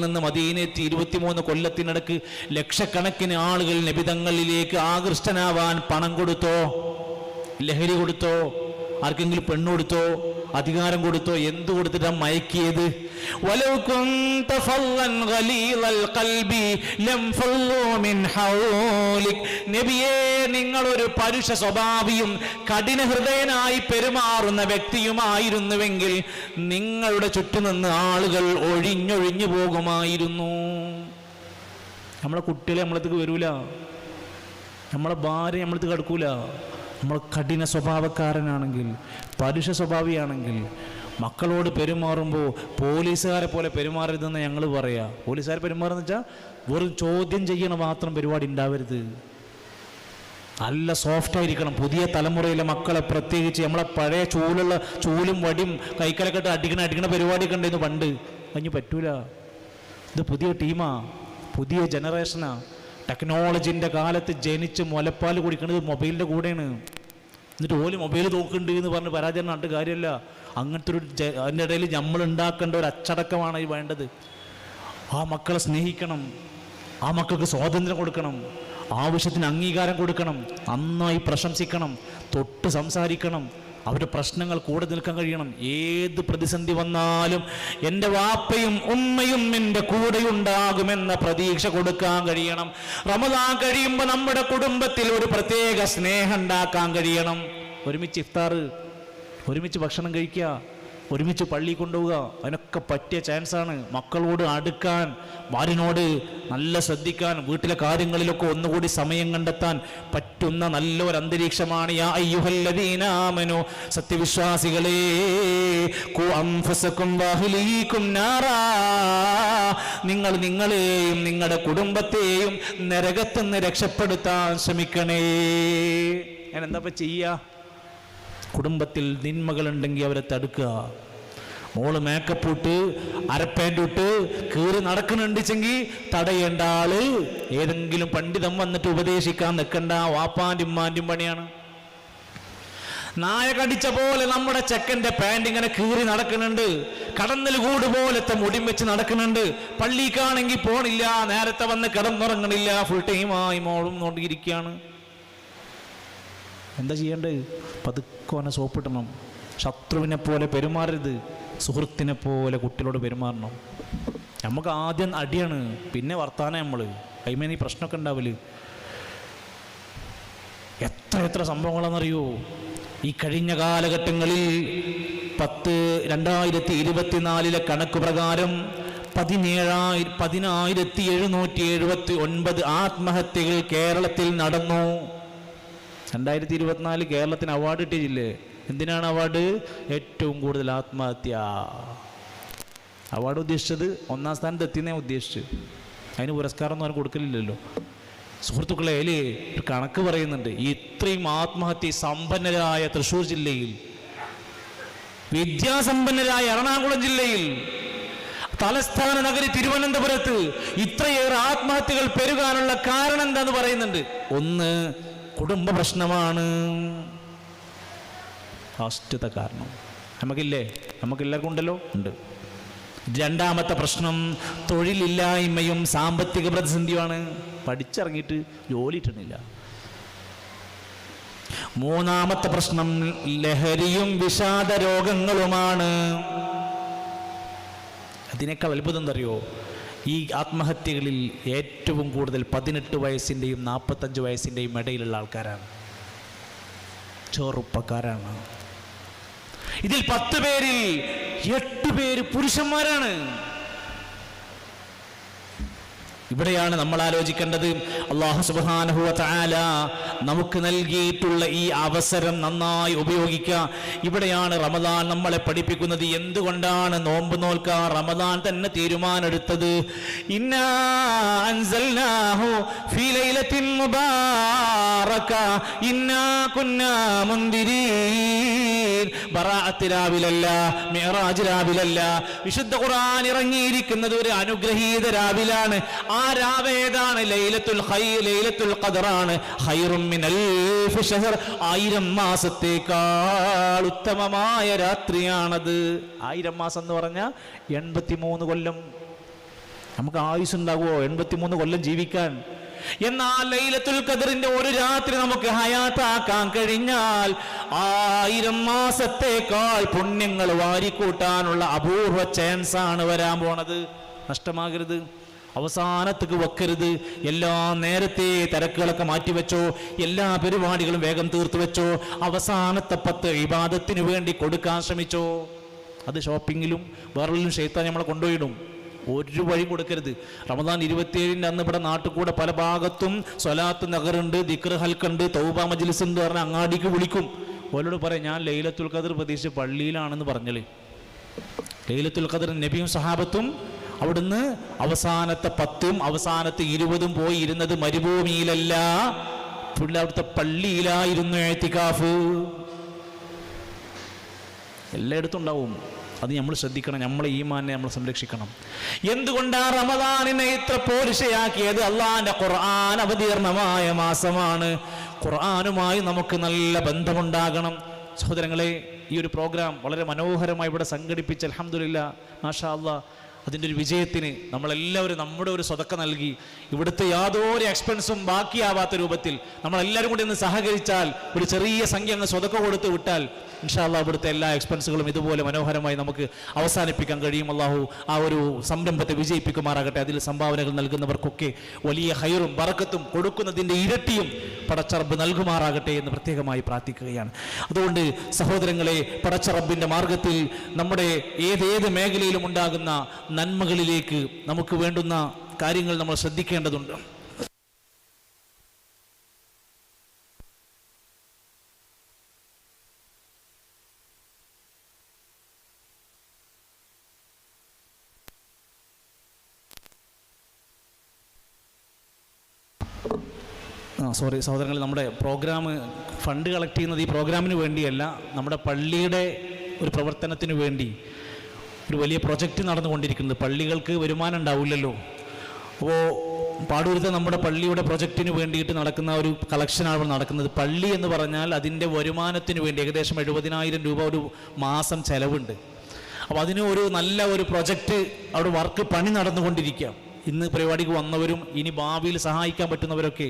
നിന്ന് മദീനയെത്തി 23 കൊല്ലത്തിനിടക്ക് ലക്ഷക്കണക്കിന് ആളുകൾ നബിതങ്ങളിലേക്ക് ആകൃഷ്ടനാവാൻ പണം കൊടുത്തോ, ലഹരി കൊടുത്തോ, ആർക്കെങ്കിലും പെണ്ണ് കൊടുത്തോ, അധികാരം കൊടുത്തോ, എന്തു കൊടുത്തിട്ടാ മയക്കിയത്? വലൗ കുൻത ഫല്ലൻ ഗലീലൽ ഖൽബി ലം ഫല്ലു മിൻ ഹൗലിക്. നബിയേ, നിങ്ങൾ ഒരു പരുഷ സ്വഭാവിയും കഠിന ഹൃദയനായി പെരുമാറുന്ന വ്യക്തിയുമായിരുന്നുവെങ്കിൽ നിങ്ങളുടെ ചുറ്റുനിന്ന് ആളുകൾ ഒഴിഞ്ഞൊഴിഞ്ഞു പോകുമായിരുന്നു. നമ്മളെ കുട്ടികളെ നമ്മളത്തേക്ക് വരൂല, നമ്മളെ ഭാര്യ നമ്മളത്തേക്ക് അടുക്കൂല. നമ്മൾ കഠിന സ്വഭാവക്കാരനാണെങ്കിൽ, പരുഷ സ്വഭാവിയാണെങ്കിൽ മക്കളോട് പെരുമാറുമ്പോൾ പോലീസുകാരെ പോലെ പെരുമാറരുതെന്ന് ഞങ്ങൾ പറയാം. പോലീസുകാരെ പെരുമാറുന്ന വെച്ചാൽ വെറും ചോദ്യം ചെയ്യണ മാത്രം പരിപാടി ഉണ്ടാവരുത്. നല്ല സോഫ്റ്റായിരിക്കണം. പുതിയ തലമുറയിലെ മക്കളെ പ്രത്യേകിച്ച് നമ്മളെ പഴയ ചൂലും വടിയും കൈക്കലൊക്കെ അടിക്കണ പരിപാടിയൊക്കെ ഉണ്ടായിരുന്നു പണ്ട്. അതിന് പറ്റൂല. ഇത് പുതിയ ടീമാ, പുതിയ ജനറേഷനാ. ടെക്നോളജിൻ്റെ കാലത്ത് ജനിച്ച് മുലപ്പാൽ കുടിക്കുന്നത് മൊബൈലിൻ്റെ കൂടെയാണ്. എന്നിട്ട് ഓല് മൊബൈൽ നോക്കുന്നുണ്ട് എന്ന് പറഞ്ഞ് പരാജയം കണ്ട് കാര്യമല്ല. അങ്ങനത്തെ ഒരു അതിൻ്റെ ഇടയിൽ നമ്മൾ ഉണ്ടാക്കേണ്ട ഒരു അച്ചടക്കമാണ് ഈ വേണ്ടത്. ആ മക്കളെ സ്നേഹിക്കണം, ആ മക്കൾക്ക് സ്വാതന്ത്ര്യം കൊടുക്കണം, ആവശ്യത്തിന് അംഗീകാരം കൊടുക്കണം, നന്നായി പ്രശംസിക്കണം, തൊട്ട് സംസാരിക്കണം, അവരുടെ പ്രശ്നങ്ങൾ കൂടെ നിൽക്കാൻ കഴിയണം. ഏത് പ്രതിസന്ധി വന്നാലും എൻ്റെ വാപ്പയും ഉമ്മയും എൻ്റെ കൂടെയുണ്ടാകുമെന്ന പ്രതീക്ഷ കൊടുക്കാൻ കഴിയണം. റമദാൻ കഴിയുമ്പോൾ നമ്മുടെ കുടുംബത്തിൽ ഒരു പ്രത്യേക സ്നേഹം ഉണ്ടാക്കാൻ കഴിയണം. ഒരുമിച്ച് ഇഫ്താർ, ഒരുമിച്ച് ഭക്ഷണം കഴിക്കുക, ഒരുമിച്ച് പള്ളി കൊണ്ടുപോവുക, അതിനൊക്കെ പറ്റിയ ചാൻസാണ്. മക്കളോട് അടുക്കാൻ, ഭാര്യനോട് നല്ല ശ്രദ്ധിക്കാൻ, വീട്ടിലെ കാര്യങ്ങളിലൊക്കെ ഒന്നുകൂടി സമയം കണ്ടെത്താൻ പറ്റുന്ന നല്ലൊരു അന്തരീക്ഷമാണ്. യാ അയ്യുഹല്ലദീന ആമനൂ, സത്യവിശ്വാസികളെ, ഖു അൻഫുസകും വഅഹ്ലീകും നാറാ, നിങ്ങൾ നിങ്ങളെയും നിങ്ങളുടെ കുടുംബത്തെയും നരകത്തിൽ നിന്ന് രക്ഷപ്പെടുത്താൻ ശ്രമിക്കണേ. ഞാൻ എന്താ ചെയ്യുക? കുടുംബത്തിൽ തിന്മകളുണ്ടെങ്കിൽ അവരെ തടുക്കുക. മോള് മേക്കപ്പ് ഇട്ട് അരപ്പാൻ്റ് ഇട്ട് കീറി നടക്കുന്നുണ്ടെങ്കിൽ തടയേണ്ട ആള് ഏതെങ്കിലും പണ്ഡിതം വന്നിട്ട് ഉപദേശിക്കാൻ നിൽക്കണ്ട. വാപ്പാൻ്റെയും ഉമ്മാൻ്റെയും പണിയാണ്. നായ കടിച്ച പോലെ നമ്മുടെ ചെക്കൻ്റെ പാൻറ് ഇങ്ങനെ കീറി നടക്കുന്നുണ്ട്, കടന്നൽ കൂട് പോലത്തെ മുടി വെച്ച് നടക്കുന്നുണ്ട്. പള്ളിക്കാണെങ്കിൽ പോണില്ല, നേരത്തെ വന്ന് കിടന്നുറങ്ങണില്ല, ഫുൾ ടൈമായി മോളും നോക്കിയിരിക്കുകയാണ്. എന്താ ചെയ്യേണ്ടത്? പതുക്കോനെ സോപ്പിട്ടണം. ശത്രുവിനെ പോലെ പെരുമാറരുത്, സുഹൃത്തിനെ പോലെ കുട്ടികളോട് പെരുമാറണം. നമുക്ക് ആദ്യം അടിയാണ്, പിന്നെ വർത്താനം. നമ്മൾ കൈമേനി പ്രശ്നമൊക്കെ ഉണ്ടാവില്ല. എത്ര സംഭവങ്ങളാണെന്നറിയോ? ഈ കഴിഞ്ഞ കാലഘട്ടങ്ങളിൽ 2024 കണക്ക് പ്രകാരം 1779 ആത്മഹത്യകൾ കേരളത്തിൽ നടന്നു. 2024 കേരളത്തിന് അവാർഡ് കിട്ടിയില്ലേ? എന്തിനാണ് അവാർഡ്? ഏറ്റവും കൂടുതൽ ആത്മഹത്യ. അവാർഡ് ഉദ്ദേശിച്ചത് 1ാം സ്ഥാനത്ത് എത്തിയെന്നേ ഉദ്ദേശിച്ചു. അതിന് പുരസ്കാരം ഒന്നും ആരും കൊടുക്കലില്ലല്ലോ. സുഹൃത്തുക്കളെ, അല്ലേ ഒരു കണക്ക് പറയുന്നുണ്ട്. ഇത്രയും ആത്മഹത്യ സമ്പന്നരായ തൃശ്ശൂർ ജില്ലയിൽ, വിദ്യാസമ്പന്നരായ എറണാകുളം ജില്ലയിൽ, തലസ്ഥാന നഗരി തിരുവനന്തപുരത്ത് ഇത്രയേറെ ആത്മഹത്യകൾ പെരുകാനുള്ള കാരണം എന്താന്ന് പറയുന്നുണ്ട്. ഒന്ന്, കുടുംബ പ്രശ്നമാണ് ഫസ്റ്റത്തെ കാരണം. നമുക്കില്ലേ? നമുക്കെല്ലാവർക്കും ഉണ്ടല്ലോ, ഉണ്ട്. രണ്ടാമത്തെ പ്രശ്നം തൊഴിലില്ലായ്മയും സാമ്പത്തിക പ്രതിസന്ധിയുമാണ്. പഠിച്ചിറങ്ങിയിട്ട് ജോലി കിട്ടുന്നില്ല. മൂന്നാമത്തെ പ്രശ്നം ലഹരിയും വിഷാദ രോഗങ്ങളുമാണ്. അതിനേക്കാൾ അത്ഭുതം എന്തറിയോ? ഈ ആത്മഹത്യകളിൽ ഏറ്റവും കൂടുതൽ 18 വയസ്സിൻ്റെയും 45 വയസ്സിൻ്റെയും ഇടയിലുള്ള ആൾക്കാരാണ്, ചെറുപ്പക്കാരാണ്. ഇതിൽ 10 പേരിൽ 8 പേര് പുരുഷന്മാരാണ്. ഇവിടെയാണ് നമ്മൾ ആലോചിക്കേണ്ടത്. അല്ലാഹു സുബ്ഹാനഹു വ തആല നമുക്ക് നൽകിയിട്ടുള്ള ഈ അവസരം നന്നായി ഉപയോഗിക്കുക. ഇവിടെയാണ് റമദാൻ നമ്മളെ പഠിപ്പിക്കുന്നത്. എന്തുകൊണ്ടാണ് നോമ്പ് നോൽക്കാൻ റമദാൻ തന്നെ തീരുമാനമെടുത്തത്? ഇന്നാ അൻസൽനാഹു ഫീ ലൈലത്തിൻ മുബാറക ഇന്നാ കുന്നാ മുൻദിരീൻ. ബറാഅത്ത് രാവിലല്ല, മിഅ്റാജ് രാവിലല്ല. വിശുദ്ധ ഖുർആൻ ഇറങ്ങിയിരിക്കുന്നത് ഒരു അനുഗ്രഹീത രാവിലാണ്. ആ രാവേതാണ്? ലൈലത്തുൽ ഖദറാണ്. ഖൈറും മിൻ അൽഫി ശഹർ, 1000 മാസത്തേക്കാൾ ഉത്തമമായ രാത്രിയാണത്. 1000 മാസം എന്ന് പറഞ്ഞാൽ 83 കൊല്ലം. നമുക്ക് ആയുസ്സുണ്ടാകുമോ 83 കൊല്ലം ജീവിക്കാൻ? എന്നാൽ ലൈലത്തുൽ ഖദറിന്റെ ഒരു രാത്രി നമുക്ക് ഹയാത്താക്കാൻ കഴിഞ്ഞാൽ 1000 മാസത്തേക്കാൾ പുണ്യങ്ങൾ വാരിക്കൂട്ടാനുള്ള അപൂർവ ചാൻസ് ആണ് വരാൻ പോണത്. നഷ്ടമാകരുത്, അവസാനത്തേക്ക് വെക്കരുത്. എല്ലാ നേരത്തെ തിരക്കുകളൊക്കെ മാറ്റിവെച്ചോ, എല്ലാ പരിപാടികളും വേഗം തീർത്തു വെച്ചോ, അവസാനത്തെ 10 ഇബാദത്തിന് വേണ്ടി കൊടുക്കാൻ ശ്രമിച്ചോ. അത് ഷോപ്പിങ്ങിലും വേറെല്ലാം ശൈത്താൻ നമ്മളെ കൊണ്ടുപോയിടും. ഒരു വഴി കൊടുക്കരുത്. റമദാൻ 27 അന്ന് ഇവിടെ നാട്ടിൽ കൂടെ പല ഭാഗത്തും സ്വലാത്ത് നഗറുണ്ട്, ദിക്ർ ഹൽക്കുണ്ട്, തൗബ മജ്ലിസ് ഉണ്ട് പറഞ്ഞാൽ അങ്ങാടിക്ക് വിളിക്കും. ഓലോട് പറയാം, ഞാൻ ലൈലത്തുൽ ഖദർ പ്രതീക്ഷിച്ച് പള്ളിയിലാണെന്ന് പറഞ്ഞാൽ. ലൈലത്തുൽ ഖദർ നബിയും സഹാബത്തും അവിടുന്ന് അവസാനത്തെ 10ഉം അവസാനത്തെ 20ഉം പോയി ഇരുന്നത് മരുഭൂമിയിലല്ല, അവിടുത്തെ പള്ളിയിലായിരുന്നു ഇഅ്തികാഫ്. എല്ലായിടത്തും ഉണ്ടാവും. അത് നമ്മൾ ശ്രദ്ധിക്കണം. നമ്മളെ ഈമാനെ നമ്മൾ സംരക്ഷിക്കണം. എന്തുകൊണ്ടാണ് റമദാനിനെ ഇത്ര പോരിശയാക്കിയത്? അള്ളാന്റെ ഖുർആൻ അവതീർണമായ മാസമാണ്. ഖുർആനുമായി നമുക്ക് നല്ല ബന്ധമുണ്ടാകണം. സഹോദരങ്ങളെ, ഈ ഒരു പ്രോഗ്രാം വളരെ മനോഹരമായി ഇവിടെ സംഘടിപ്പിച്ച് അൽഹംദുലില്ലാ മാഷാ അല്ലാഹ് അതിൻ്റെ ഒരു വിജയത്തിന് നമ്മളെല്ലാവരും നമ്മുടെ ഒരു സ്വതക്ക നൽകി ഇവിടുത്തെ യാതൊരു എക്സ്പെൻസും ബാക്കിയാവാത്ത രൂപത്തിൽ നമ്മളെല്ലാവരും കൂടി ഒന്ന് സഹകരിച്ചാൽ, ഒരു ചെറിയ സംഖ്യ അങ്ങ് സ്വതക്ക കൊടുത്ത് വിട്ടാൽ ഇൻഷാ അല്ലാഹ് ഇവിടുത്തെ എല്ലാ എക്സ്പെൻസുകളും ഇതുപോലെ മനോഹരമായി നമുക്ക് അവസാനിപ്പിക്കാൻ കഴിയും. അള്ളാഹു ആ ഒരു സംരംഭത്തെ വിജയിപ്പിക്കുമാറാകട്ടെ. അതിൽ സംഭാവനകൾ നൽകുന്നവർക്കൊക്കെ വലിയ ഹൈറും ബറക്കത്തും കൊടുക്കുന്നതിൻ്റെ ഇരട്ടിയും പടച്ചറബ് നൽകുമാറാകട്ടെ എന്ന് പ്രത്യേകമായി പ്രാർത്ഥിക്കുകയാണ്. അതുകൊണ്ട് സഹോദരങ്ങളെ, പടച്ചറബിൻ്റെ മാർഗത്തിൽ നമ്മുടെ ഏതേത് മേഖലയിലും ഉണ്ടാകുന്ന നന്മകളിലേക്ക് നമുക്ക് വേണ്ടുന്ന കാര്യങ്ങൾ നമ്മൾ ശ്രദ്ധിക്കേണ്ടതുണ്ട്. സോറി സഹോദരങ്ങൾ, നമ്മുടെ പ്രോഗ്രാം ഫണ്ട് കളക്ട് ചെയ്യുന്നത് ഈ പ്രോഗ്രാമിന് വേണ്ടിയല്ല, നമ്മുടെ പള്ളിയുടെ ഒരു പ്രവർത്തനത്തിന് വേണ്ടി ഒരു വലിയ പ്രൊജക്റ്റ് നടന്നുകൊണ്ടിരിക്കുന്നത്. പള്ളികൾക്ക് വരുമാനം ഉണ്ടാവില്ലല്ലോ. അപ്പോൾ പാടൂരത്തെ നമ്മുടെ പള്ളിയുടെ പ്രൊജക്റ്റിന് വേണ്ടിയിട്ട് നടക്കുന്ന ഒരു കളക്ഷനാണ് നടക്കുന്നത്. പള്ളി എന്ന് പറഞ്ഞാൽ അതിൻ്റെ വരുമാനത്തിന് വേണ്ടി ഏകദേശം 70,000 രൂപ ഒരു മാസം ചെലവുണ്ട്. അപ്പോൾ അതിന് ഒരു നല്ല ഒരു പ്രൊജക്റ്റ് അവിടെ വർക്ക് പണി നടന്നുകൊണ്ടിരിക്കുക. ഇന്ന് പരിപാടിക്ക് വന്നവരും ഇനി ഭാവിയിൽ സഹായിക്കാൻ പറ്റുന്നവരൊക്കെ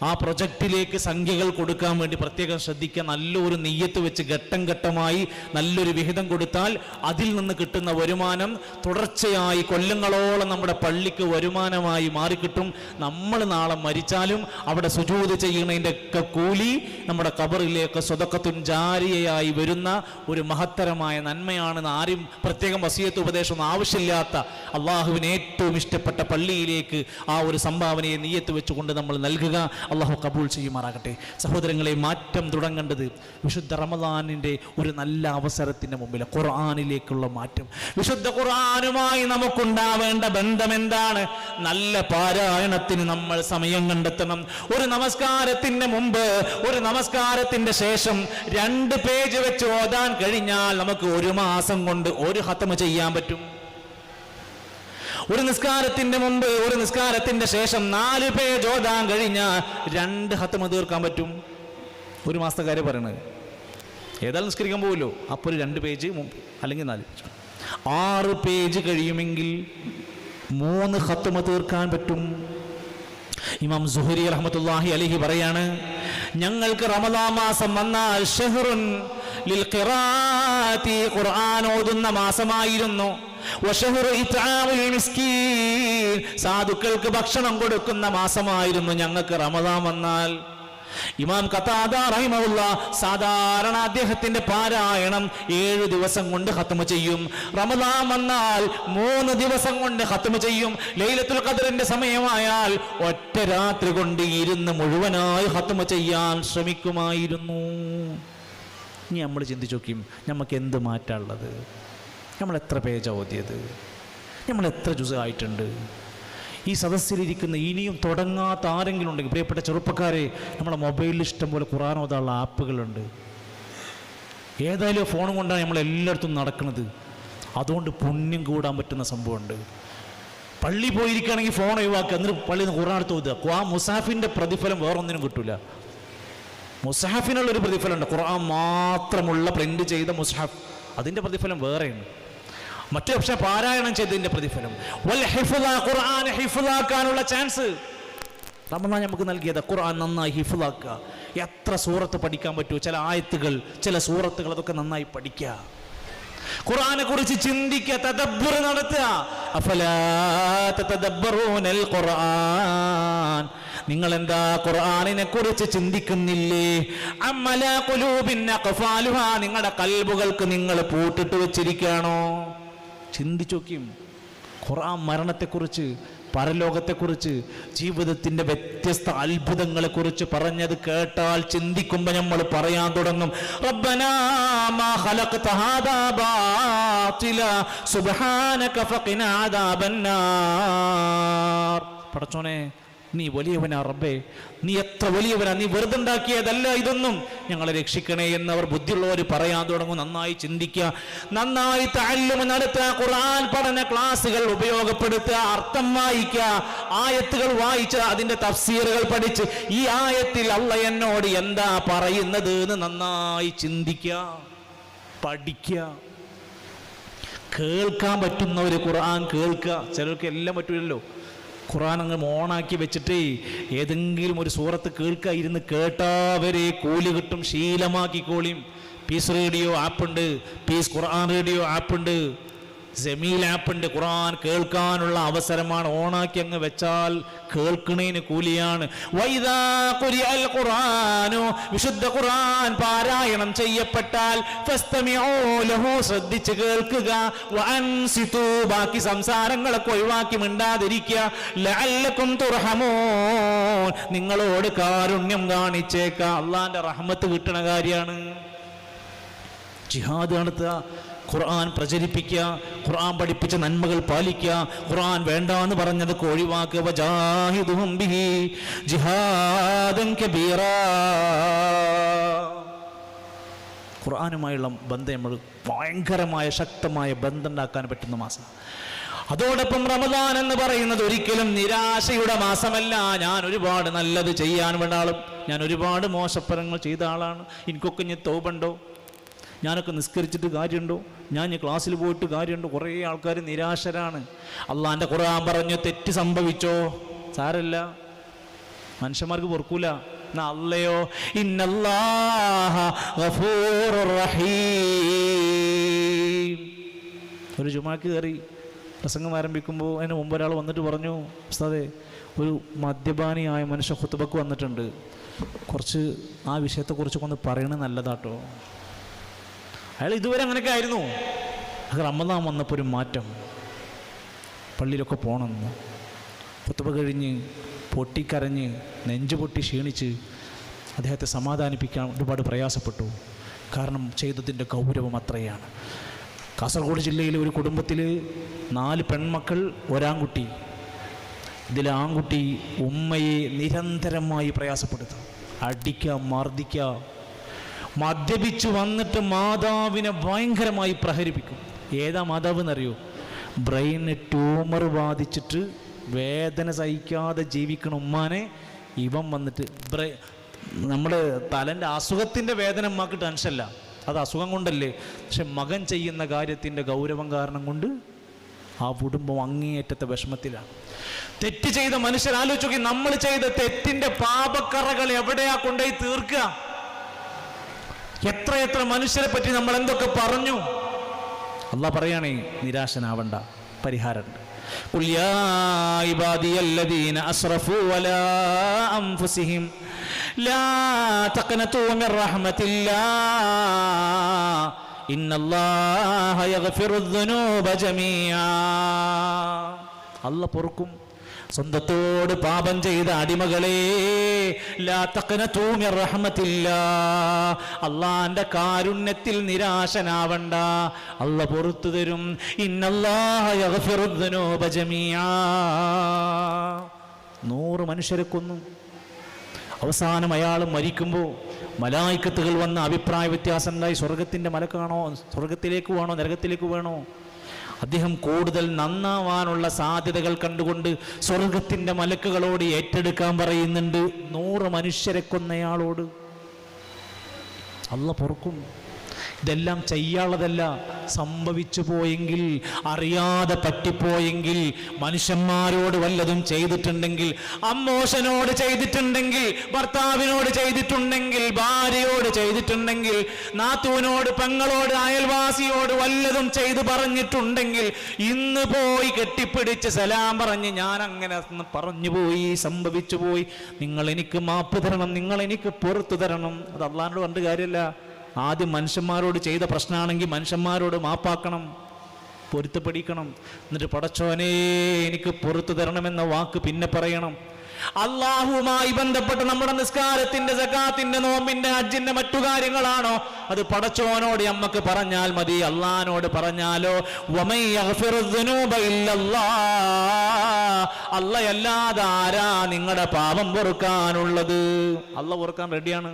ആ പ്രൊജക്റ്റിലേക്ക് സംഖ്യകൾ കൊടുക്കാൻ വേണ്ടി പ്രത്യേകം ശ്രദ്ധിക്കുക. നല്ലൊരു നെയ്യത്ത് വെച്ച് ഘട്ടം ഘട്ടമായി നല്ലൊരു വിഹിതം കൊടുത്താൽ അതിൽ നിന്ന് കിട്ടുന്ന വരുമാനം തുടർച്ചയായി കൊല്ലങ്ങളോളം നമ്മുടെ പള്ളിക്ക് വരുമാനമായി മാറിക്കിട്ടും. നമ്മൾ നാളെ മരിച്ചാലും അവിടെ സുജൂദ് ചെയ്യുന്നതിൻ്റെ ഒക്കെ കൂലി നമ്മുടെ ഖബറിലേക്ക് സ്വതക്കത്തുൻ ജാരിയയായി വരുന്ന ഒരു മഹത്തരമായ നന്മയാണെന്ന് ആരും പ്രത്യേകം വസിയത്ത് ഉപദേശമൊന്നും ആവശ്യമില്ലാത്ത അള്ളാഹുവിന് ഏറ്റവും ഇഷ്ടപ്പെട്ട പള്ളിയിലേക്ക് ആ ഒരു സംഭാവനയെ നിയ്യത്ത് വെച്ചുകൊണ്ട് നമ്മൾ നൽകുക. അള്ളാഹു കബൂൾ ചെയ്യുമാറാകട്ടെ. സഹോദരങ്ങളെ, മാറ്റം തുടങ്ങേണ്ടത് വിശുദ്ധ റമദാനിൻ്റെ ഒരു നല്ല അവസരത്തിൻ്റെ മുമ്പിൽ ഖുർആനിലേക്കുള്ള മാറ്റം. വിശുദ്ധ ഖുർആനുമായി നമുക്കുണ്ടാവേണ്ട ബന്ധം എന്താണ്? നല്ല പാരായണത്തിന് നമ്മൾ സമയം കണ്ടെത്തണം. ഒരു നമസ്കാരത്തിൻ്റെ മുമ്പ്, ഒരു നമസ്കാരത്തിൻ്റെ ശേഷം 2 പേജ് വെച്ച് ഓതാൻ കഴിഞ്ഞാൽ നമുക്ക് 1 മാസം കൊണ്ട് 1 ഖത്മ ചെയ്യാൻ പറ്റും. ഒരു നിസ്കാരത്തിന്റെ മുമ്പ്, ഒരു നിസ്കാരത്തിന്റെ ശേഷം 4 പേജ് ഓതാൻ കഴിഞ്ഞാൽ 2 ഖത്മ തീർക്കാൻ പറ്റും. 1 മാസത്തെ കാര്യം പറയണത്. ഏതായാലും നിസ്കരിക്കാൻ പോവുമല്ലോ, അപ്പോൾ ഒരു 2 പേജ് അല്ലെങ്കിൽ 4, 6 പേജ് കഴിയുമെങ്കിൽ 3 ഖത്മ തീർക്കാൻ പറ്റും. ഇമാം സുഹരി റഹ്മത്തുള്ളാഹി അലൈഹി പറയാണ്, ഞങ്ങൾക്ക് റമദാൻ മാസം വന്നാൽ ഷഹ്റുൻ ലിൽ ഖിറാഅത്തി, ഖുർആൻ ഓതുന്ന മാസമായിരുന്നു. സാധുക്കൾക്ക് ഭക്ഷണം കൊടുക്കുന്ന മാസമായിരുന്നു ഞങ്ങൾക്ക് റമദാൻ വന്നാൽ. ഇമാം ഖതാദ റഹിമഹുല്ലാഹ് സാധാരണ അദ്ദേഹത്തിന്റെ പാരായണം 7 ദിവസം കൊണ്ട് ഖത്മ ചെയ്യും. റമദാൻ വന്നാൽ 3 ദിവസം കൊണ്ട് ഖത്മ ചെയ്യും. ലൈലത്തുൽ ഖദറിന്റെ സമയമായാൽ ഒറ്റ രാത്രി കൊണ്ട് ഇരുന്ന് മുഴുവനായി ഖത്മ ചെയ്യാൻ ശ്രമിക്കുമായിരുന്നു. ഇനി നമ്മൾ ചിന്തിച്ചു നോക്കിയും, നമുക്ക് എന്ത് മാറ്റാനുള്ളത്? നമ്മൾ എത്ര പേജ് ഓതിയത്? നമ്മൾ എത്ര ജുസ് ആയിട്ടുണ്ട്? ഈ സദസ്സിലിരിക്കുന്ന ഇനിയും തുടങ്ങാത്ത ആരെങ്കിലും ഉണ്ടെങ്കിൽ പ്രിയപ്പെട്ട ചെറുപ്പക്കാരെ, നമ്മുടെ മൊബൈലിൽ ഇഷ്ടംപോലെ ഖുർആൻ ഓതാനുള്ള ആപ്പുകളുണ്ട്. ഏതായാലും ഫോൺ കൊണ്ടാണ് നമ്മൾ എല്ലായിടത്തും നടക്കുന്നത്. അതുകൊണ്ട് പുണ്യം കൂടാൻ പറ്റുന്ന സംഭവമുണ്ട്. പള്ളി പോയിരിക്കുകയാണെങ്കിൽ ഫോൺ ഒഴിവാക്കുക, എന്നിട്ട് പള്ളിയിൽ നിന്ന് ഖുർആൻ എടുത്ത് ഓതുക. ആ മുസാഫിൻ്റെ പ്രതിഫലം വേറൊന്നിനും കിട്ടില്ല. മുസാഫിനുള്ളൊരു പ്രതിഫലമുണ്ട്, ഖുർആൻ മാത്രമുള്ള പ്രിന്റ് ചെയ്ത മുസാഫ്, അതിൻ്റെ പ്രതിഫലം വേറെയാണ്. മറ്റൊരു പക്ഷേ പാരായണം ചെയ്തതിന്റെ പ്രതിഫലം. ഖുർആൻ ഹിഫ്ളാക്കാനുള്ള ചാൻസ് റമദാൻ നമുക്ക് നൽകിയത്. ഖുർആൻ നന്നായി ഹിഫ്ളാക്കുക. എത്ര സൂറത്ത് പഠിക്കാൻ പറ്റുമോ, ചില ആയത്തുകൾ, ചില സൂറത്തുകൾ, അതൊക്കെ നന്നായി പഠിക്കുക. ഖുർആനെ കുറിച്ച് ചിന്തിക്കുക, തദബ്ബുർ നടത്തുക. അഫലാ തതദബ്ബറൂനൽ ഖുർആൻ, നിങ്ങൾ എന്താ ഖുർആനിനെ കുറിച്ച് ചിന്തിക്കുന്നില്ലേ? അമ്മലാ ഖുലൂബിൻ അഖ്ഫാലുഹാ, നിങ്ങളുടെ കൽബുകൾക്ക് നിങ്ങൾ പൂട്ടിട്ട് വെച്ചിരിക്കുകയാണോ? ചിന്തിച്ചു നോക്കിയും. ഖുർആൻ മരണത്തെക്കുറിച്ച്, പരലോകത്തെക്കുറിച്ച്, ജീവിതത്തിന്റെ വ്യത്യസ്ത അത്ഭുതങ്ങളെക്കുറിച്ച് പറഞ്ഞത് കേട്ടാൽ ചിന്തിക്കുമ്പോൾ നമ്മൾ പറയാൻ തുടങ്ങും, റബ്ബനാ മാ ഖലഖ്ത ഹാദാ ബാതില സുബ്ഹാനക ഫഖിനാ അദാബന്നാർ. പടച്ചോനെ, നീ വലിയവനാ റബ്ബേ, നീ എത്ര വലിയവനാ, നീ വെറുതെ ഉണ്ടാക്കിയതല്ല ഇതൊന്നും, ഞങ്ങളെ രക്ഷിക്കണേ എന്നവർ ബുദ്ധിയുള്ളവർ പറയാൻ തുടങ്ങും. നന്നായി ചിന്തിക്കുക, നന്നായി തഅല്ലുമ് നടത്തുക, ഖുർആൻ പഠന ക്ലാസുകൾ ഉപയോഗപ്പെടുത്തുക, അർത്ഥം വായിക്കുക, ആയത്തുകൾ വായിച്ച് അതിന്റെ തഫ്സീറുകൾ പഠിച്ച് ഈ ആയത്തിൽ അല്ലാഹ് എന്നോട് എന്താ പറയുന്നത് എന്ന് നന്നായി ചിന്തിക്കുക, പഠിക്കുക. കേൾക്കാൻ പറ്റുന്നവര് ഖുർആൻ കേൾക്കുക. ചിലർക്ക് എല്ലാം പറ്റൂലല്ലോ. ഖുർആൻ അങ്ങ് ഓണാക്കി വെച്ചിട്ട് ഏതെങ്കിലും ഒരു സൂറത്ത് കേൾക്കുക, ഇരുന്ന് കേട്ടാവരെ കൂലി കിട്ടും. ശീലമാക്കിക്കോളിയും. പീസ് റേഡിയോ ആപ്പുണ്ട്, പീസ് ഖുർആൻ റേഡിയോ ആപ്പുണ്ട്, ജമീൽ ആപ്പുണ്ട്. ഖുർആൻ കേൾക്കാനുള്ള അവസരമാണ്. ഓണാക്കി അങ്ങ് വെച്ചാൽ കേൾക്കണേന് കൂലിയാണ്. വൈദാ ഖുരിഅൽ ഖുർആനു, വിശുദ്ധ ഖുർആൻ പാരായണം ചെയ്യപ്പെട്ടാൽ ഫസ്തമിഊ ലഹു, ശ്രദ്ധിച്ച് കേൾക്കുക. വഅൻസിതു, ബാക്കി സംസാരങ്ങളൊക്കെ ഒഴിവാക്കി മിണ്ടാതിരിക്കുക. ലഅല്ലകും തുർഹമൂൻ, നിങ്ങളോട് കാരുണ്യം കാണിച്ചേക്കാം. അള്ളാന്റെ റഹ്മത്ത് കിട്ടുന്ന കാര്യമാണ്. ജിഹാദ് നടത്തുക, ഖുർആൻ പ്രചരിപ്പിക്കുക, ഖുർആൻ പഠിപ്പിച്ച നന്മകൾ പാലിക്കുക, ഖുർആൻ വേണ്ട എന്ന് പറഞ്ഞതൊക്കെ ഒഴിവാക്കുക. വജാഹിദുഹും ബിഹി ജിഹാദൻ കബീറാ. ഖുർആനുമായുള്ള ബന്ധം നമ്മൾ ഭയങ്കരമായ ശക്തമായ ബന്ധം ഉണ്ടാക്കാൻ പറ്റുന്ന മാസം. അതോടൊപ്പം റമദാൻ എന്ന് പറയുന്നത് ഒരിക്കലും നിരാശയുടെ മാസമല്ല. ഞാൻ ഒരുപാട് നല്ലത് ചെയ്യാൻ വേണ്ട ആളും, ഞാൻ ഒരുപാട് മോശഫലങ്ങൾ ചെയ്ത ആളാണ്, എനിക്കൊക്കെ ഇനി തൗബുണ്ടോ, ഞാനൊക്കെ നിസ്കരിച്ചിട്ട് കാര്യമുണ്ടോ, ഞാൻ ഈ ക്ലാസ്സിൽ പോയിട്ട് കാര്യമുണ്ടോ? കുറേ ആൾക്കാർ നിരാശരാണ്. അള്ളാന്റെ ഖുർആൻ പറഞ്ഞു തെറ്റ് സംഭവിച്ചോ, സാരല്ല, മനുഷ്യന്മാർക്ക് പൊറുക്കൂല. എന്നാ അല്ലയോ, ഇന്നല്ലാഹ ഗഫൂറുർ റഹീം. ഒരു ജുമാക്ക് കയറി പ്രസംഗം ആരംഭിക്കുമ്പോൾ അതിന് മുമ്പ് ഒരാൾ വന്നിട്ട് പറഞ്ഞു, ഉസ്താദേ, ഒരു മദ്യപാനിയായ മനുഷ്യ ഖുത്ബക്ക് വന്നിട്ടുണ്ട്, കുറച്ച് ആ വിഷയത്തെക്കുറിച്ചൊക്കെ ഒന്ന് പറയണത് നല്ലതാട്ടോ. അയാൾ ഇതുവരെ അങ്ങനെയൊക്കെ ആയിരുന്നു. അത് റമദാൻ വന്നപ്പോൾ ഒരു മാറ്റം. പള്ളിയിലൊക്കെ പോകണമെന്ന് ഖുത്ബ കഴിഞ്ഞ് പൊട്ടിക്കരഞ്ഞ് നെഞ്ചു പൊട്ടി ക്ഷീണിച്ച് അദ്ദേഹത്തെ സമാധാനിപ്പിക്കാൻ ഒരുപാട് പ്രയാസപ്പെട്ടു. കാരണം ചെയ്തതിൻ്റെ ഗൗരവം അത്രയാണ്. കാസർഗോഡ് ജില്ലയിലെ ഒരു കുടുംബത്തിൽ 4 പെൺമക്കൾ, ഒരാൺകുട്ടി. ഇതിൽ ആൺകുട്ടി ഉമ്മയെ നിരന്തരമായി പ്രയാസപ്പെടുത്തും, അടിക്കുക, മർദ്ദിക്കുക. മദ്യപിച്ചു വന്നിട്ട് മാതാവിനെ ഭയങ്കരമായി പ്രഹരിപ്പിക്കും. ഏതാ മാതാവ് എന്നറിയോ? ബ്രെയിന് ട്യൂമർ ബാധിച്ചിട്ട് വേദന സഹിക്കാതെ ജീവിക്കണ ഉമ്മാനെ ഇവൻ വന്നിട്ട് നമ്മുടെ തലൻ്റെ അസുഖത്തിൻ്റെ വേദന ഉമ്മാക്ക് ടെൻഷനല്ല, അത് അസുഖം കൊണ്ടല്ലേ. പക്ഷെ മകൻ ചെയ്യുന്ന കാര്യത്തിൻ്റെ ഗൗരവം കാരണം കൊണ്ട് ആ കുടുംബം അങ്ങേയറ്റത്തെ വിഷമത്തിലാണ്. തെറ്റ് ചെയ്ത മനുഷ്യർ ആലോചിച്ച് നോക്കി, നമ്മൾ ചെയ്ത തെറ്റിൻ്റെ പാപക്കറകൾ എവിടെയാ കൊണ്ടുപോയി തീർക്കുക? എത്ര മനുഷ്യരെ പറ്റി നമ്മൾ എന്തൊക്കെ പറഞ്ഞു. അല്ലാഹ് പറയാണേ, നിരാശനാവണ്ട, പരിഹാരമുണ്ട്. ഖുൽ യാ ഇബാദിയല്ലദീന അസ്റഫൂ അലാ അൻഫുസിഹിം ലാ തഖ്നതൂ മിർ റഹ്മത്തില്ലാഹ് ഇന്നല്ലാഹ യഗ്ഫിറുദ് ദുനൂബ ജമീആ. അല്ലാഹ് പൊറുക്കും. സ്വന്തത്തോട് പാപം ചെയ്ത അടിമകളെ, ലാ തഖ്നതൂ മിർ റഹ്മത്തില്ലാഹ്, അല്ലാഹുവിന്റെ കാരുണ്യത്തിൽ നിരാശനാവണ്ട, അല്ലാഹ് പുറത്തു തരും. ഇന്നല്ലാഹ യഗ്ഫിറുദ് ദുനൂബ ജമീആ. 100 മനുഷ്യരെ കൊന്നു. അവസാനം അയാൾ മരിക്കുമ്പോൾ മലായിക്കത്തുകൾ വന്ന അഭിപ്രായ വ്യത്യാസം ഉണ്ടായി. സ്വർഗത്തിൻ്റെ മലക്കാണോ, സ്വർഗത്തിലേക്ക് വേണോ, നരകത്തിലേക്ക് വേണോ? അദ്ദേഹം കൂടുതൽ നന്നാവാനുള്ള സാധ്യതകൾ കണ്ടുകൊണ്ട് സ്വർഗത്തിൻ്റെ മലക്കുകളോട് ഏറ്റെടുക്കാൻ പറയുന്നുണ്ട്. 100 മനുഷ്യരെ കൊന്നയാളോട് അല്ലാഹ് പൊറുക്കും. ഇതെല്ലാം ചെയ്യാനുള്ളതല്ല. സംഭവിച്ചു പോയെങ്കിൽ, അറിയാതെ പറ്റിപ്പോയെങ്കിൽ, മനുഷ്യന്മാരോട് വല്ലതും ചെയ്തിട്ടുണ്ടെങ്കിൽ, അമ്മോശനോട് ചെയ്തിട്ടുണ്ടെങ്കിൽ, ഭർത്താവിനോട് ചെയ്തിട്ടുണ്ടെങ്കിൽ, ഭാര്യയോട് ചെയ്തിട്ടുണ്ടെങ്കിൽ, നാത്തൂനോട്, പെങ്ങളോട്, അയൽവാസിയോട് വല്ലതും ചെയ്തു പറഞ്ഞിട്ടുണ്ടെങ്കിൽ, ഇന്ന് പോയി കെട്ടിപ്പിടിച്ച് സലാം പറഞ്ഞ് ഞാൻ അങ്ങനെ പറഞ്ഞു പോയി, സംഭവിച്ചു പോയി, നിങ്ങൾ എനിക്ക് മാപ്പ് തരണം, നിങ്ങൾ എനിക്ക് പുറത്തു തരണം. അത് അള്ളാഹിനോട് പറഞ്ഞിട്ട് കാര്യമല്ല. ആദ്യം മനുഷ്യന്മാരോട് ചെയ്ത പ്രശ്നമാണെങ്കിൽ മനുഷ്യന്മാരോട് മാപ്പാക്കണം, പൊരുത്തപ്പെടിക്കണം. എന്നിട്ട് പടച്ചോനെ എനിക്ക് പുറത്തു തരണമെന്ന വാക്ക് പിന്നെ പറയണം. അള്ളാഹുവുമായി ബന്ധപ്പെട്ട് നമ്മുടെ നിസ്കാരത്തിന്റെ, സകാത്തിന്റെ, നോമ്പിന്റെ, ഹജ്ജിന്റെ മറ്റു കാര്യങ്ങളാണോ, അത് പടച്ചോനോട് നമ്മക്ക് പറഞ്ഞാൽ മതി. അള്ളാഹിനോട് പറഞ്ഞാലോ, അല്ലാതെ ആരാ നിങ്ങളുടെ പാപം പൊറുക്കാനുള്ളത്? അള്ളാഹ് പൊറുക്കാൻ റെഡിയാണ്.